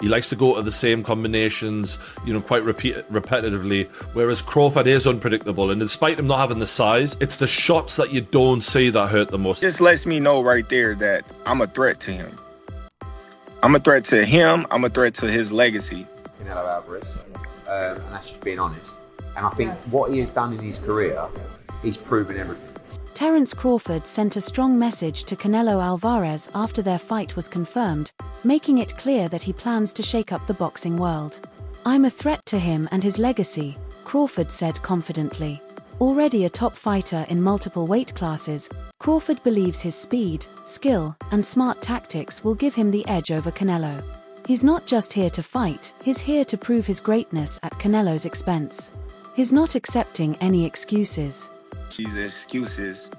He likes to go to the same combinations, quite repetitively, whereas Crawford is unpredictable. And despite him not having the size, it's the shots that you don't see that hurt the most. Just lets me know right there that I'm a threat to him. I'm a threat to him. I'm a threat to his legacy. Canelo Alvarez, and that's just being honest. And I think what he has done in his career, he's proven everything. Terence Crawford sent a strong message to Canelo Alvarez after their fight was confirmed, making it clear that he plans to shake up the boxing world. "I'm a threat to him and his legacy," Crawford said confidently. Already a top fighter in multiple weight classes, Crawford believes his speed, skill, and smart tactics will give him the edge over Canelo. He's not just here to fight, he's here to prove his greatness at Canelo's expense. He's not accepting any excuses. These excuses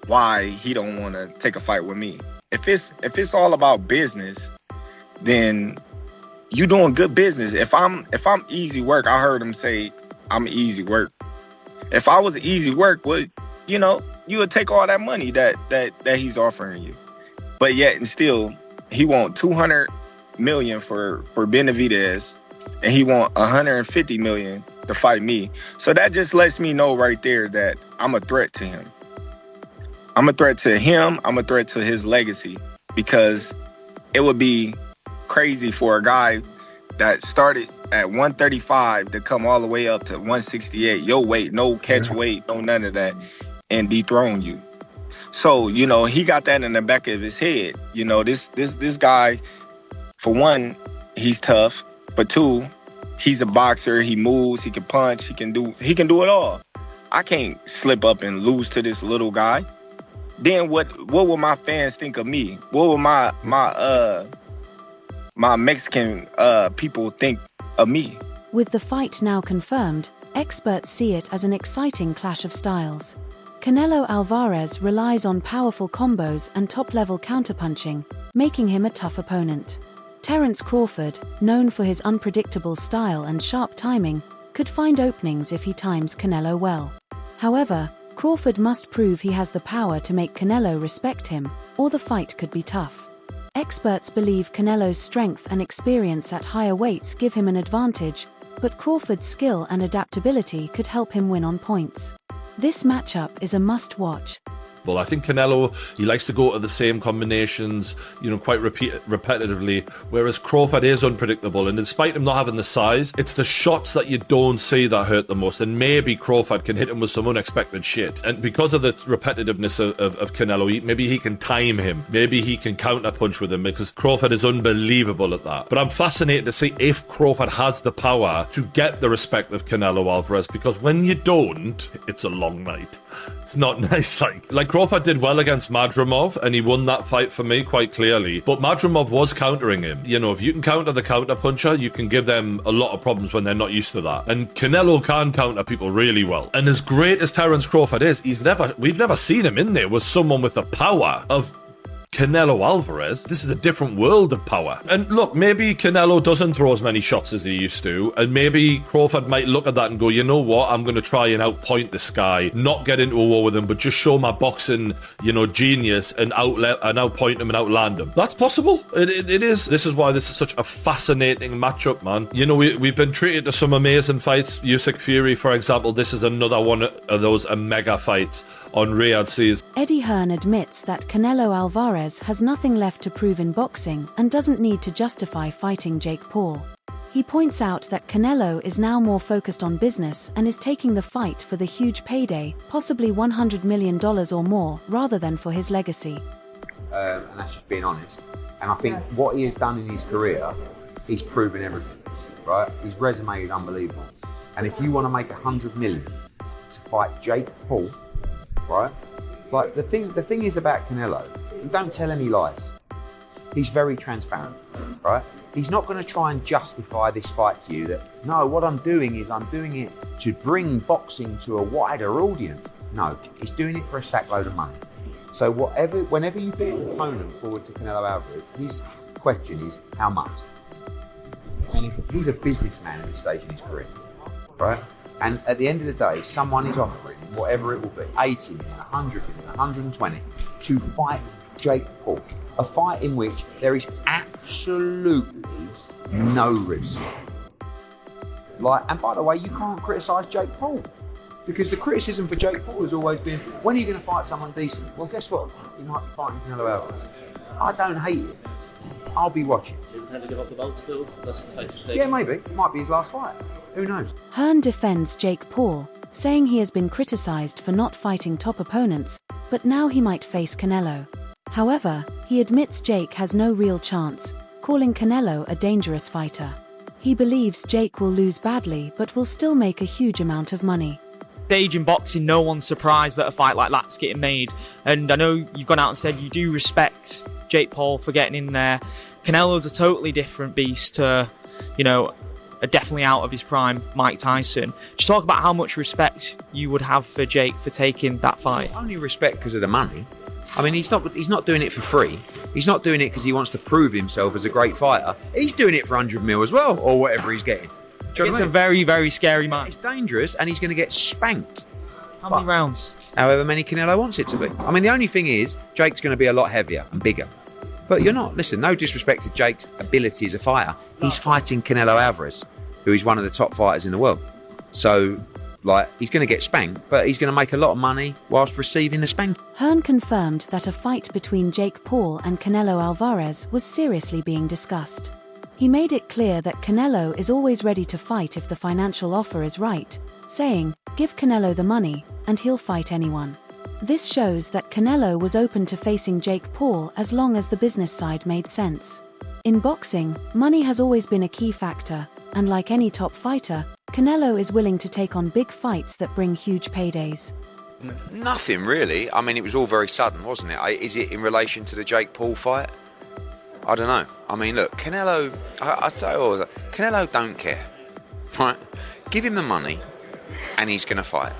why he don't want to take a fight with me. If it's all about business, then you doing good business. If I'm easy work, I heard him say I'm easy work. If I was easy work, well, you would take all that money that he's offering you. But yet and still, he want $200 million for Benavidez, and he want $150 million to fight me. So that just lets me know right there that I'm a threat to him. I'm a threat to him. I'm a threat to his legacy, because it would be crazy for a guy that started at 135 to come all the way up to 168, your weight, no catch weight, no none of that, and dethrone you. So, he got that in the back of his head. This guy, for one, he's tough. For two, he's a boxer. He moves. He can punch. He can do it all. I can't slip up and lose to this little guy. Then what will my fans think of me? What will my Mexican people think of me? With the fight now confirmed, experts see it as an exciting clash of styles. Canelo Alvarez relies on powerful combos and top-level counterpunching, making him a tough opponent. Terence Crawford, known for his unpredictable style and sharp timing, could find openings if he times Canelo well. However, Crawford must prove he has the power to make Canelo respect him, or the fight could be tough. Experts believe Canelo's strength and experience at higher weights give him an advantage, but Crawford's skill and adaptability could help him win on points. This matchup is a must-watch. Well, I think Canelo, he likes to go to the same combinations, quite repetitively, whereas Crawford is unpredictable. And despite him not having the size, it's the shots that you don't see that hurt the most. And maybe Crawford can hit him with some unexpected shit. And because of the repetitiveness of Canelo, maybe he can time him. Maybe he can counterpunch with him, because Crawford is unbelievable at that. But I'm fascinated to see if Crawford has the power to get the respect of Canelo Alvarez, because when you don't, it's a long night. It's not nice. Like Crawford did well against Madrimov, and he won that fight for me quite clearly. But Madrimov was countering him. If you can counter the counterpuncher, you can give them a lot of problems when they're not used to that. And Canelo can counter people really well. And as great as Terence Crawford is, we've never seen him in there with someone with the power of Canelo Alvarez. This is a different world of power. And look, maybe Canelo doesn't throw as many shots as he used to, and maybe Crawford might look at that and go, you know what, I'm going to try and outpoint this guy, not get into a war with him, but just show my boxing, genius, and outpoint him and outland him. That's possible. It is. This is why this is such a fascinating matchup, man. We've been treated to some amazing fights. Usyk Fury, for example, this is another one of those mega fights on Riyadh Seas. Eddie Hearn admits that Canelo Alvarez has nothing left to prove in boxing and doesn't need to justify fighting Jake Paul. He points out that Canelo is now more focused on business and is taking the fight for the huge payday, possibly $100 million or more, rather than for his legacy. And that's just being honest. And I think what he has done in his career, he's proven everything, right? His resume is unbelievable. And if you want to make $100 million to fight Jake Paul, right? Like the thing is about Canelo, and don't tell any lies. He's very transparent, right? He's not going to try and justify this fight to you that, no, what I'm doing it to bring boxing to a wider audience. No, he's doing it for a sackload of money. So whenever you put an opponent forward to Canelo Alvarez, his question is, how much? And he's a businessman at this stage in his career, right? And at the end of the day, someone is offering whatever it will be, 80 million, 100 million, 120, to fight Jake Paul. A fight in which there is absolutely No risk. And by the way, you can't criticise Jake Paul. Because the criticism for Jake Paul has always been, when are you going to fight someone decent? Well, guess what? You might be fighting Canelo Alvarez. I don't hate it. I'll be watching. He intends to give up the belt still? That's the fight stake. Yeah, maybe. It might be his last fight. Who knows? Hearn defends Jake Paul, saying he has been criticised for not fighting top opponents, but now he might face Canelo. However, he admits Jake has no real chance, calling Canelo a dangerous fighter. He believes Jake will lose badly but will still make a huge amount of money. Stage in boxing, no one's surprised that a fight like that's getting made. And I know you've gone out and said you do respect Jake Paul for getting in there. Canelo's a totally different beast to, a definitely out of his prime Mike Tyson. Just talk about how much respect you would have for Jake for taking that fight. Only respect because of the money. I mean, he's not doing it for free. He's not doing it because he wants to prove himself as a great fighter. He's doing it for 100 mil as well, or whatever he's getting. It's a very, very scary man. It's dangerous, and he's going to get spanked. How many rounds? However many Canelo wants it to be. I mean, the only thing is, Jake's going to be a lot heavier and bigger. But listen, no disrespect to Jake's ability as a fighter. He's fighting Canelo Alvarez, who is one of the top fighters in the world. So, he's going to get spanked, but he's going to make a lot of money whilst receiving the spank. Hearn confirmed that a fight between Jake Paul and Canelo Alvarez was seriously being discussed. He made it clear that Canelo is always ready to fight if the financial offer is right, saying, "Give Canelo the money, and he'll fight anyone." This shows that Canelo was open to facing Jake Paul as long as the business side made sense. In boxing, money has always been a key factor, and like any top fighter, Canelo is willing to take on big fights that bring huge paydays. Nothing really. I mean, it was all very sudden, wasn't it? Is it in relation to the Jake Paul fight? I don't know. I mean, look, Canelo, I'd say Canelo don't care, right? Give him the money and he's going to fight.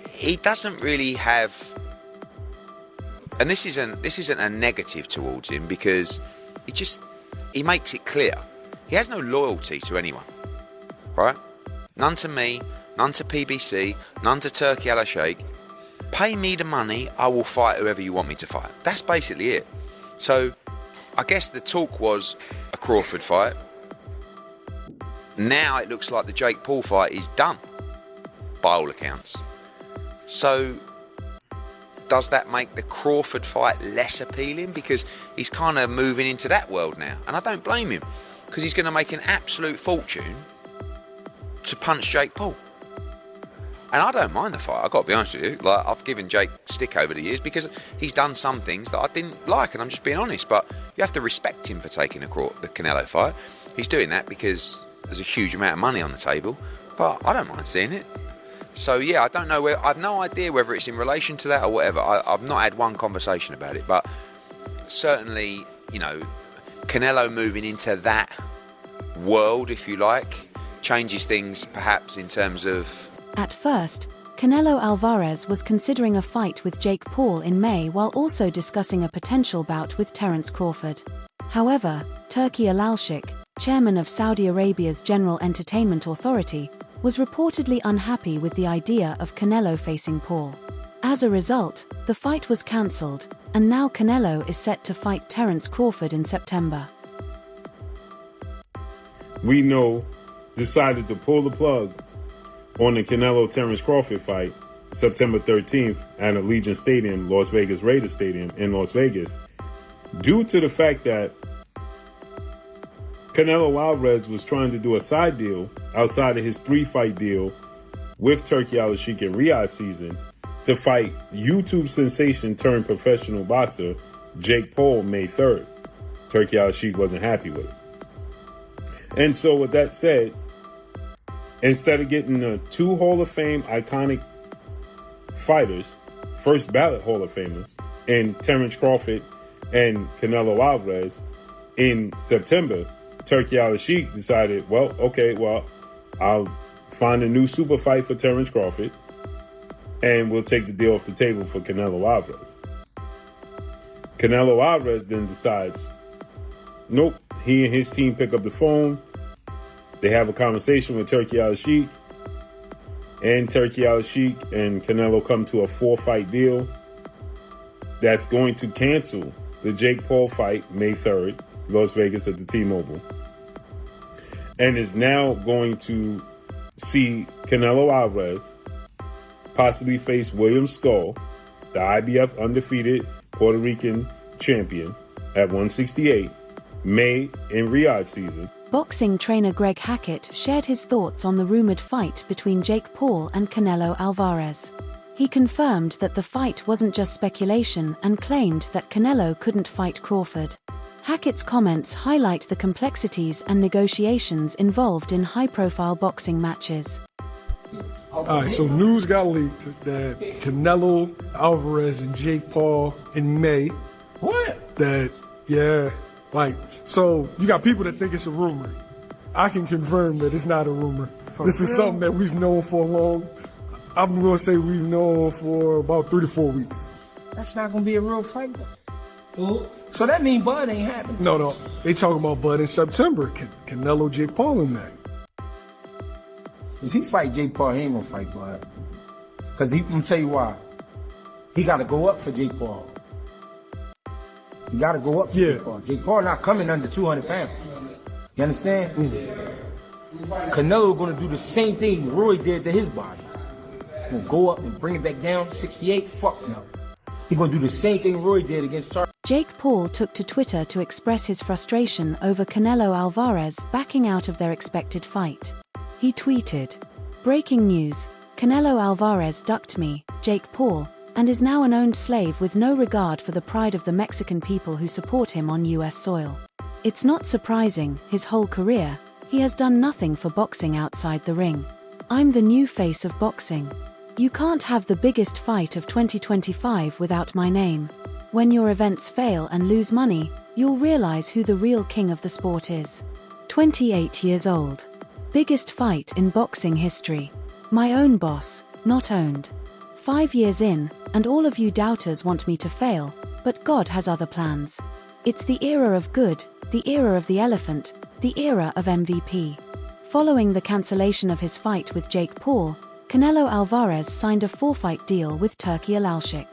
He doesn't really have, and this isn't a negative towards him, because he makes it clear. He has no loyalty to anyone, right? None to me, none to PBC, none to Turki Al-Sheikh. Pay me the money, I will fight whoever you want me to fight. That's basically it. So, I guess the talk was a Crawford fight. Now it looks like the Jake Paul fight is done, by all accounts. So, does that make the Crawford fight less appealing? Because he's kind of moving into that world now. And I don't blame him, because he's going to make an absolute fortune to punch Jake Paul. And I don't mind the fight, I've got to be honest with you. I've given Jake stick over the years because he's done some things that I didn't like, and I'm just being honest. But you have to respect him for taking the Canelo fight. He's doing that because there's a huge amount of money on the table, but I don't mind seeing it. So yeah, I don't know I've no idea whether it's in relation to that or whatever. I've not had one conversation about it, but certainly, Canelo moving into that world, if you like, changes things perhaps in terms of... At first, Canelo Alvarez was considering a fight with Jake Paul in May while also discussing a potential bout with Terence Crawford. However, Turki Al-Sheikh, chairman of Saudi Arabia's General Entertainment Authority, was reportedly unhappy with the idea of Canelo facing Paul. As a result, the fight was cancelled, and now Canelo is set to fight Terence Crawford in September. We decided to pull the plug on the Canelo-Terence Crawford fight September 13th at Allegiant Stadium, Las Vegas Raiders Stadium in Las Vegas, due to the fact that Canelo Alvarez was trying to do a side deal outside of his 3-fight deal with Turki Al-Sheikh in Riyadh season to fight YouTube sensation turned professional boxer Jake Paul May 3rd. Turki Al-Sheikh wasn't happy with it. And so with that said, instead of getting the 2 Hall of Fame iconic fighters, first ballot Hall of Famers, in Terence Crawford and Canelo Alvarez in September, Turki Al-Sheikh decided, I'll find a new super fight for Terence Crawford and we'll take the deal off the table for Canelo Alvarez. Canelo Alvarez then decides, nope, he and his team pick up the phone. They have a conversation with Turki Al-Sheikh, and Turki Al-Sheikh and Canelo come to a 4-fight deal that's going to cancel the Jake Paul fight May 3rd, Las Vegas at the T-Mobile. and is now going to see Canelo Alvarez possibly face William Skull, the IBF undefeated Puerto Rican champion, at 168, May in Riyadh season. Boxing trainer Greg Hackett shared his thoughts on the rumored fight between Jake Paul and Canelo Alvarez. He confirmed that the fight wasn't just speculation and claimed that Canelo couldn't fight Crawford. Hackett's comments highlight the complexities and negotiations involved in high-profile boxing matches. Alright, so news got leaked that Canelo Alvarez and Jake Paul in May. What? So you got people that think it's a rumor. I can confirm that it's not a rumor. This is something that we've known for I'm going to say we've known for about 3 to 4 weeks. That's not going to be a real fight, though. So that means Bud ain't happening. No. They talking about Bud in September. Canelo, Jake Paul in that. If he fight Jake Paul, he ain't going to fight Bud. Because I'm going to tell you why. He got to go up for Jake Paul. You got to go up for Jake Paul. Jake Paul not coming under 200 pounds. You understand? Canelo going to do the same thing Roy did to his body. He's going to go up and bring it back down to 68. Fuck no. He's going to do the same thing Roy did against Charles. Jake Paul took to Twitter to express his frustration over Canelo Alvarez backing out of their expected fight. He tweeted, "Breaking news, Canelo Alvarez ducked me, Jake Paul, and is now an owned slave with no regard for the pride of the Mexican people who support him on US soil. It's not surprising, his whole career, he has done nothing for boxing outside the ring. I'm the new face of boxing. You can't have the biggest fight of 2025 without my name. When your events fail and lose money, you'll realize who the real king of the sport is. 28 years old. Biggest fight in boxing history. My own boss, not owned. 5 years in, and all of you doubters want me to fail, but God has other plans. It's the era of good, the era of the elephant, the era of MVP." Following the cancellation of his fight with Jake Paul, Canelo Alvarez signed a 4-fight deal with Turki Alalshik.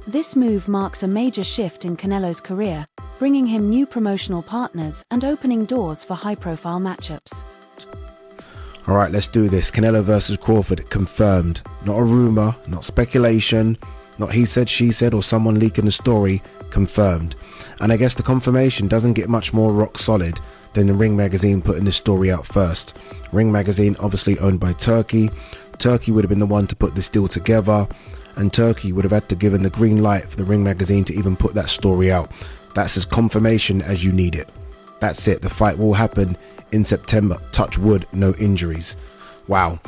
This move marks a major shift in Canelo's career, bringing him new promotional partners and opening doors for high-profile matchups. All right, let's do this. Canelo versus Crawford confirmed. Not a rumor, not speculation, not he said, she said, or someone leaking the story. Confirmed. And I guess the confirmation doesn't get much more rock solid than the Ring Magazine putting this story out first. Ring Magazine, obviously owned by Turki. Turki would have been the one to put this deal together, and Turki would have had to give the green light for the Ring Magazine to even put that story out. That's as confirmation as you need it. That's it. The fight will happen in September. Touch wood, no injuries. Wow.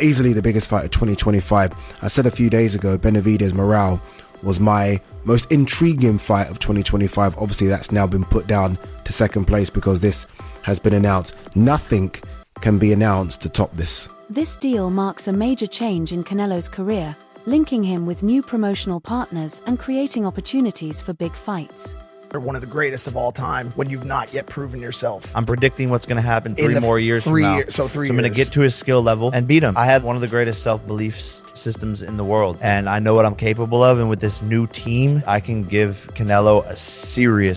Easily the biggest fight of 2025. I said a few days ago, Benavidez Morale was my most intriguing fight of 2025. Obviously, that's now been put down to second place because this has been announced. Nothing can be announced to top this. This deal marks a major change in Canelo's career, linking him with new promotional partners and creating opportunities for big fights. You're one of the greatest of all time when you've not yet proven yourself. I'm predicting what's going to happen 3 more years from now. So I'm going to get to his skill level and beat him. I have one of the greatest self-belief systems in the world, and I know what I'm capable of, and with this new team, I can give Canelo a serious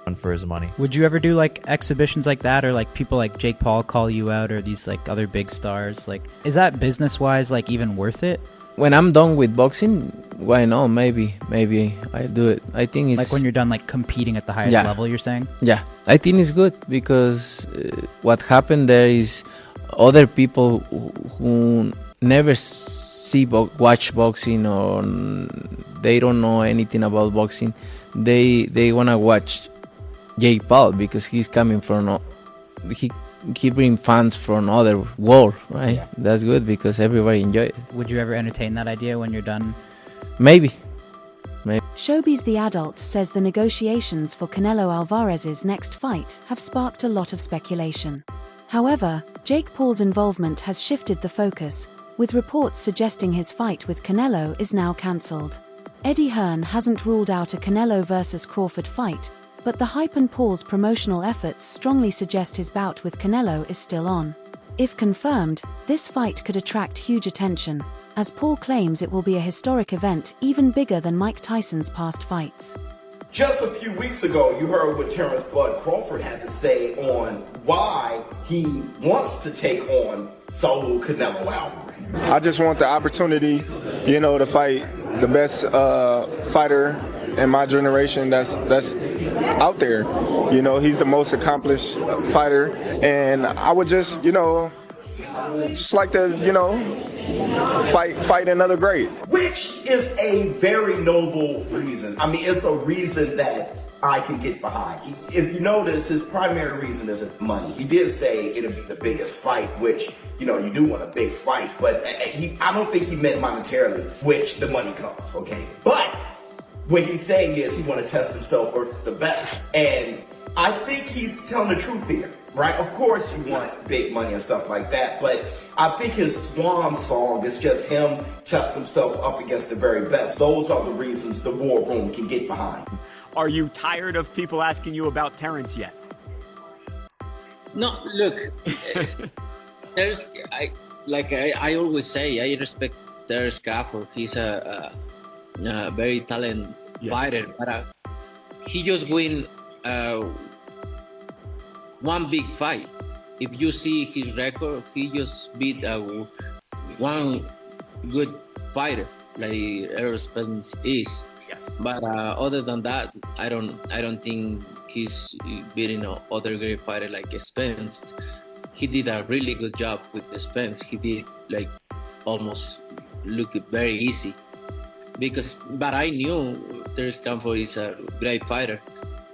run for his money. Would you ever do like exhibitions like that, or like people like Jake Paul call you out, or these like other big stars? Like, is that business-wise like even worth it? When I'm done with boxing, why not? Maybe I do it. I think it's like when you're done like competing at the highest level, you're saying? Yeah, I think it's good because what happened there is other people who never watch boxing, or they don't know anything about boxing, they wanna watch Jake Paul because he's coming from he bring fans from other world, right? Yeah. That's good because everybody enjoy it. Would you ever entertain that idea when you're done? Maybe. Showbiz the Adult says the negotiations for Canelo Alvarez's next fight have sparked a lot of speculation. However, Jake Paul's involvement has shifted the focus, with reports suggesting his fight with Canelo is now cancelled. Eddie Hearn hasn't ruled out a Canelo versus Crawford fight, but the hype and Paul's promotional efforts strongly suggest his bout with Canelo is still on. If confirmed, this fight could attract huge attention, as Paul claims it will be a historic event even bigger than Mike Tyson's past fights. Just a few weeks ago, you heard what Terence Bud Crawford had to say on why he wants to take on Saul Canelo Alvarez. I just want the opportunity, to fight the best fighter in my generation that's out there. He's the most accomplished fighter, and I would just like to, fight another great. Which is a very noble reason. I mean, it's a reason that I can get behind. If you notice, his primary reason isn't money. He did say it'll be the biggest fight, which, you do want a big fight, but I don't think he meant monetarily, which the money comes, okay? But what he's saying is he want to test himself versus the best. And I think he's telling the truth here, right? Of course you want big money and stuff like that, but I think his swan song is just him testing himself up against the very best. Those are the reasons the war room can get behind. Are you tired of people asking you about Terence yet? No, look, I always say, I respect Terence Crawford. He's a very talented fighter, but he just win one big fight. If you see his record, he just beat one good fighter like Errol Spence is. But other than that, I don't think he's beating other great fighter like Spence. He did a really good job with Spence. He did almost look very easy. But I knew Terence Crawford is a great fighter.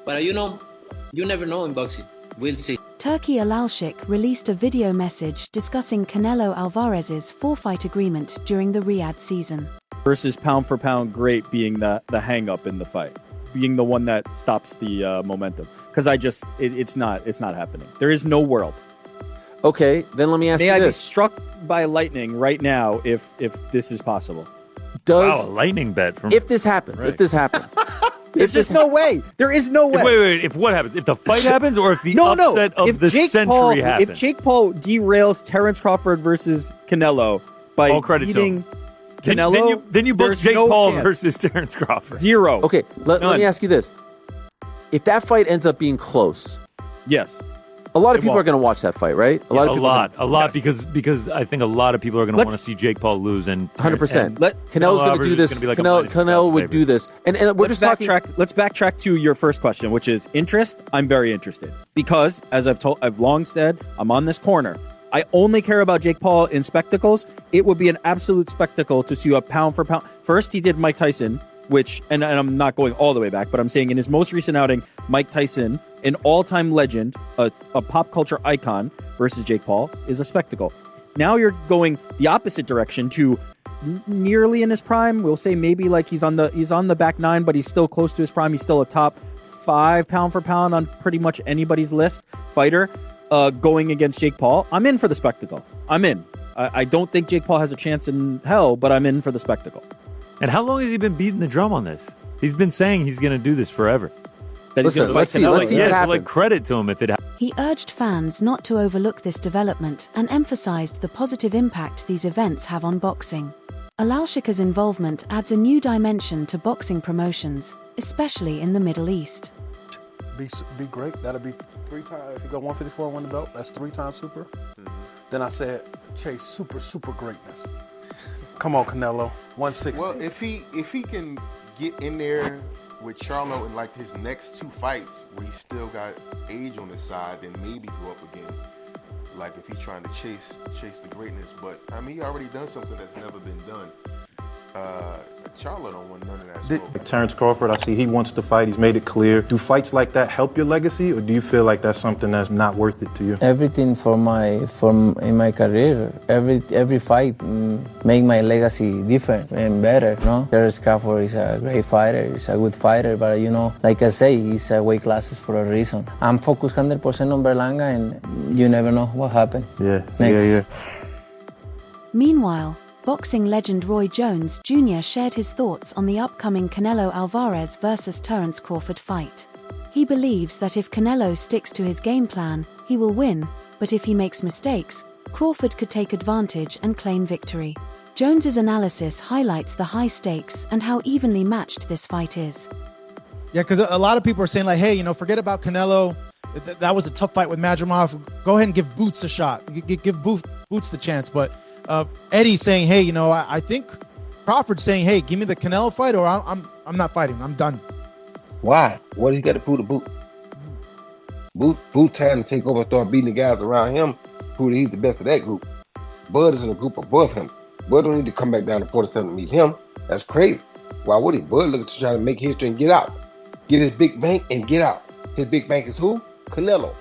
But you never know in boxing. We'll see. Turki Alalshik released a video message discussing Canelo Alvarez's 4-fight agreement during the Riyadh season. Versus pound for pound great being the hang up in the fight, being the one that stops the momentum. Because it's not happening. There is no world. Okay, then let me ask you this. May I be struck by lightning right now if this is possible? Does a lightning bet from if this happens? Right. If this happens, there's just no way. There is no way. Wait. If what happens? If the fight happens, or if the upset of the century happens? If Jake Paul derails Terence Crawford versus Canelo by all credit beating to him. Canelo, then you book Jake Paul versus Terence Crawford. Zero. Okay, let me ask you this: if that fight ends up being close, yes, a lot of people are going to watch that fight, right? A lot, because I think a lot of people are going to want to see Jake Paul lose, and 100%. Canelo's going to do this. Canelo would do this, and we're just talking. Let's backtrack to your first question, which is interest. I'm very interested because, as I've long said, I'm on this corner. I only care about Jake Paul in spectacles. It would be an absolute spectacle to see a pound for pound. First, he did Mike Tyson, and I'm not going all the way back, but I'm saying in his most recent outing, Mike Tyson, an all-time legend, a pop culture icon, versus Jake Paul is a spectacle. Now you're going the opposite direction to nearly in his prime. We'll say maybe he's on the back nine, but he's still close to his prime. He's still a top 5 pound for pound on pretty much anybody's list fighter. Going against Jake Paul, I'm in for the spectacle. I'm in. I don't think Jake Paul has a chance in hell, but I'm in for the spectacle. And how long has he been beating the drum on this? He's been saying he's going to do this forever. Let's see what happens. Credit to him if it happens. He urged fans not to overlook this development and emphasized the positive impact these events have on boxing. Alalshik's involvement adds a new dimension to boxing promotions, especially in the Middle East. Be great. That'll be 3 times. If you go 154 and win the belt, that's 3 times super. Then I said, chase super greatness. Come on, Canelo, 160. Well, if he can get in there with Charlo in his next 2 fights, where he still got age on his side, then maybe go up again. If he's trying to chase the greatness, but I mean, he already done something that's never been done. Charlo don't want none of that smoke. Terence Crawford, I see he wants to fight. He's made it clear. Do fights like that help your legacy, or do you feel like that's something that's not worth it to you? Everything in my career, every fight make my legacy different and better. No, Terence Crawford is a great fighter. He's a good fighter, but like I say, he's weight classes for a reason. I'm focused 100% on Berlanga, and you never know what happened. Yeah. Meanwhile, boxing legend Roy Jones Jr. shared his thoughts on the upcoming Canelo Alvarez versus Terence Crawford fight. He believes that if Canelo sticks to his game plan, he will win, but if he makes mistakes, Crawford could take advantage and claim victory. Jones's analysis highlights the high stakes and how evenly matched this fight is. Yeah, because a lot of people are saying like, hey, forget about Canelo. That was a tough fight with Madrimov. Go ahead and give Boots a shot. Give Boots the chance. But Eddie's saying, hey, I think Crawford's saying, hey, give me the Canelo fight, or I'm not fighting. I'm done. Why? What does he got to prove to Boot? Boot trying to take over and start beating the guys around him, prove that he's the best of that group. Bud is in a group above him. Bud don't need to come back down to 47 to meet him. That's crazy. Why would he? Bud looking to try to make history and get out. Get his big bank and get out. His big bank is who? Canelo.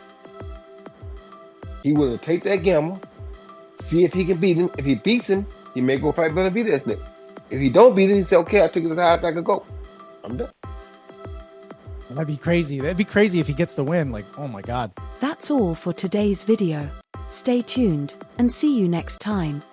He willing to take that gamble, see if he can beat him. If he beats him, he may go fight Benavidez next. If he don't beat him, he say, okay, I took it as high as I could go. I'm done. That'd be crazy. That'd be crazy if he gets the win. Like, oh my God. That's all for today's video. Stay tuned and see you next time.